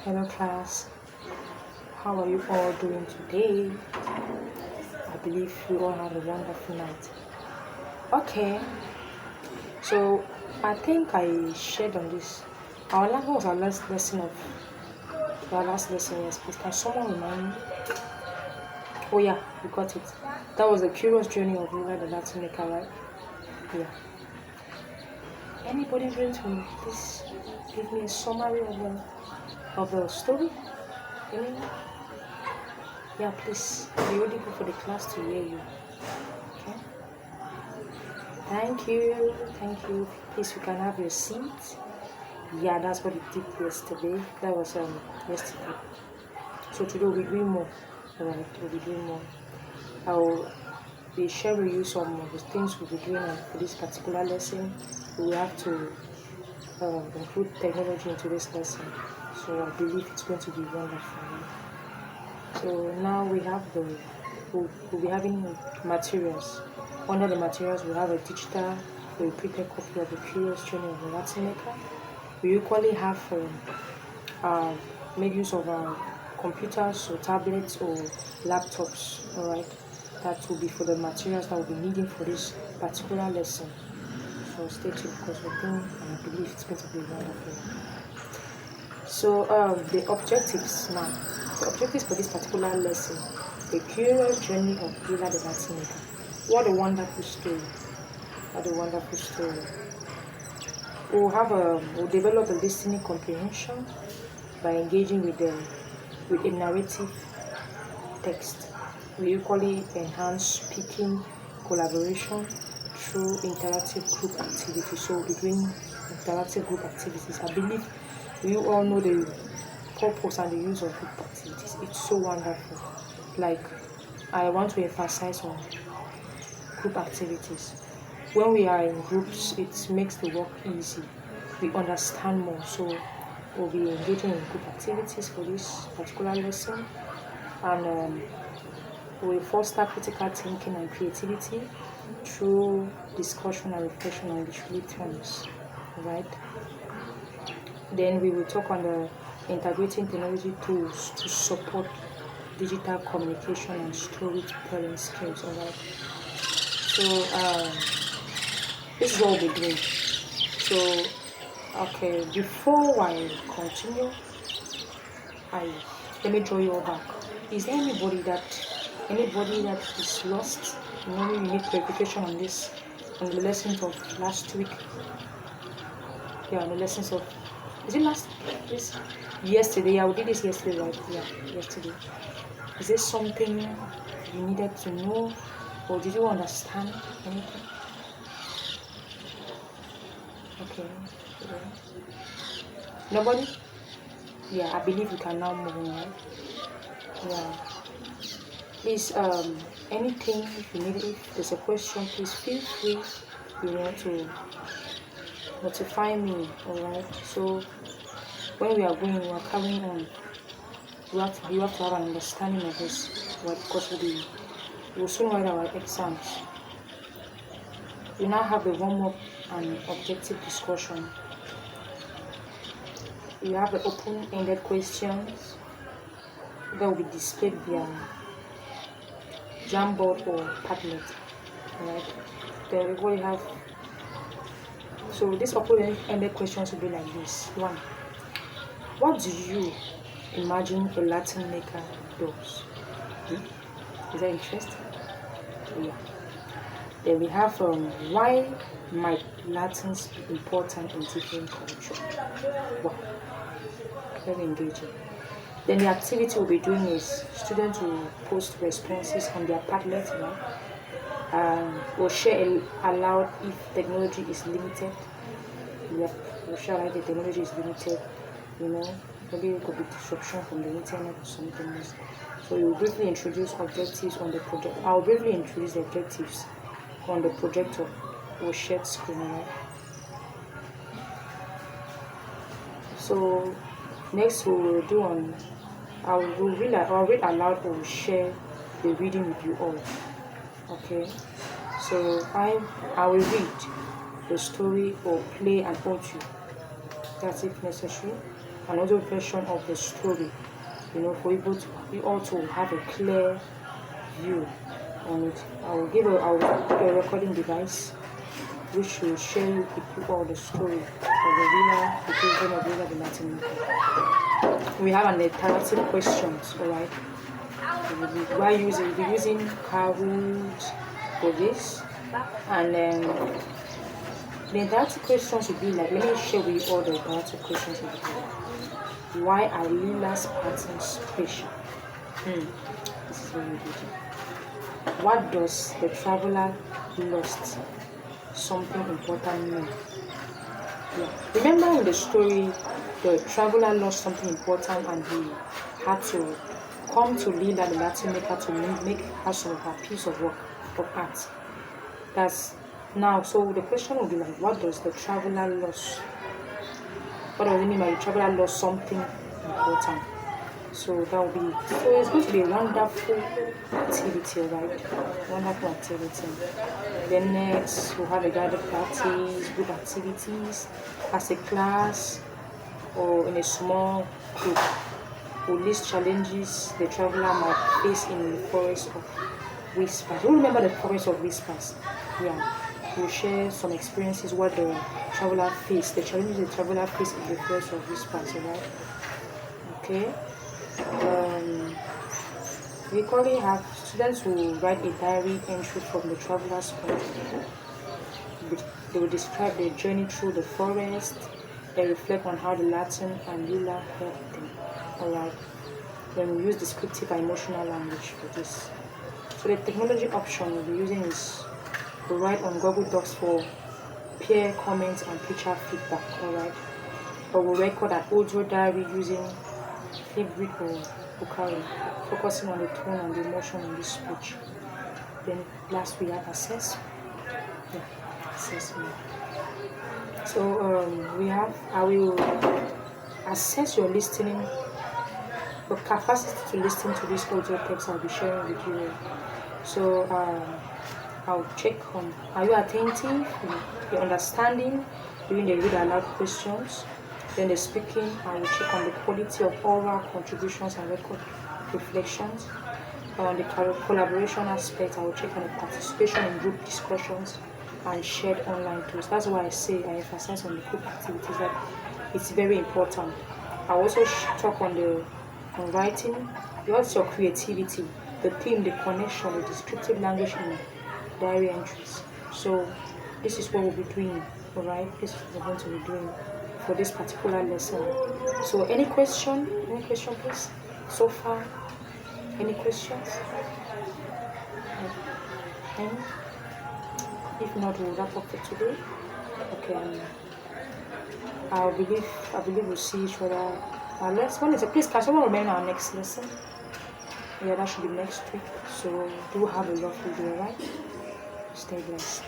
Hello class, how are you all doing today? I believe you all had a wonderful night. Okay, so I think I shared on this. Our last was our last lesson of our last lesson, yes, please. Can someone remind me? Oh yeah, you got it. That was a curious journey of River the Latin Maker, right? Yeah. Anybody going to please give me a summary of the story? Anyone? Yeah, please. Be ready for the class to hear you. Okay. Thank you. Thank you. Please, you can have your seat. Yeah, that's what we did yesterday. That was yesterday. So today we'll be doing more. Alright, we'll be doing more. I'll be sharing with you some of the things we'll be doing for this particular lesson. We have to include technology into this lesson. So I believe it's going to be wonderful. So now we'll be having materials. Under the materials, we have a digital, a printed copy of the Curious Journey of the Latin Maker. We equally have made use of computers or tablets or laptops. All right, that will be for the materials that we'll be needing for this particular lesson. So stay tuned because I believe it's going to be wonderful. So the objectives now. The objectives for this particular lesson: the curious journey of Villa the Latin Maker. What a wonderful story! What a wonderful story! We'll develop a listening comprehension by engaging with a narrative text. We equally enhance speaking collaboration through interactive group activities. So we'll be doing interactive group activities. I believe you all know the purpose and the use of group activities. It's so wonderful. Like, I want to emphasize on group activities. When we are in groups, it makes the work easy. We understand more. So we'll be engaging in group activities for this particular lesson, and we'll foster critical thinking and creativity through discussion and reflection on literary terms. Right? Then we will talk on the integrating technology tools to support digital communication and storytelling skills. Alright. So this is what we'll be doing. So okay, before I continue, let me draw you all back. Is there anybody that is lost? You know, you need clarification on this, on the lessons of last week. Yeah, the lessons of, is it last this yesterday? Yeah, we did this yesterday, right? Yeah, yesterday. Is there something you needed to know, or did you understand anything? Okay. Nobody? Yeah, I believe we can now move on, right? Yeah. Please, anything if you need, if there's a question, please feel free, to notify me, alright? So when we are carrying on, you have to have an understanding of this, right? Because we'll soon write our exams. We now have the warm-up and objective discussion. We have the open-ended questions that will be displayed via Jamboard or Padlet, right? Then we will have, so these open-ended questions will be like this. 1. What do you imagine a Latin maker does? Is that interesting? Yeah. Then we have why might Latins be important in different cultures? Wow, very engaging. Then the activity we'll be doing is students will post responses on their Padlet, we'll share aloud if technology is limited. Yeah, we'll share like the technology is limited, maybe it could be disruption from the internet or something else. So we'll briefly introduce objectives on the project. I'll briefly introduce the objectives on the projector or shared screen. Right? So next we will do on, I'll read aloud or share the reading with you all. Okay, so I will read the story or play an audio, that's if necessary. another version of the story, for you all to have a clear view on it. I will give a recording device which will share with you all the story of the villa, the children of Villa de Martinique. We have an interactive questions, alright? We'll be using Kahoot for this, and the interactive questions will be like, let me share with you all the interactive questions of the video. Why are Lila's patterns special? This is very good. What does the traveler lost something important mean? Yeah. Remember in the story, the traveler lost something important and he had to come to Lila the Latin maker to make her some of her piece of work of art. That's now. So the question will be like, what does the traveler lost? What does it mean by the traveler lost something important? So that will be, so it's going to be a wonderful activity, right? Wonderful activity. Then next we'll have a guided practice, group activities, as a class or in a small group. We'll list challenges the traveler might face in the forest of whispers. You remember the forest of whispers? Yeah. We'll share some experiences what the traveler faced, the challenges the traveler faced in the forest of whispers, alright? Okay. We currently have students who write a diary entry from the traveler's point of view. They will describe their journey through the forest. They reflect on how the Latin and Lula helped them. Alright. Then we use descriptive and emotional language for this. So the technology option we'll be using is to write on Google Docs for peer comments and teacher feedback. Alright. Or we'll record an audio diary using favorite or vocabulary, focusing on the tone and the emotion in this speech. Then last we have assessment. Yeah, assessment. So I will assess your listening, your capacity to listen to this audio text I'll be sharing with you. So I'll check on, are you attentive, your understanding during the read aloud questions. Then the speaking, I will check on the quality of oral contributions and record reflections. On the collaboration aspect, I will check on the participation in group discussions and shared online tools. That's why I emphasize on the group activities, that it's very important. I also talk on writing, what's your creativity, the theme, the connection, the descriptive language in diary entries. So this is what we'll be doing, alright? This is what we're going to be doing for this particular lesson. So any question please? So far, any questions? Any? If not, we'll wrap up for today. Okay. I believe we'll see each other. Please can someone remain our next lesson? Yeah, that should be next week. So do have a lovely day, right? Stay blessed.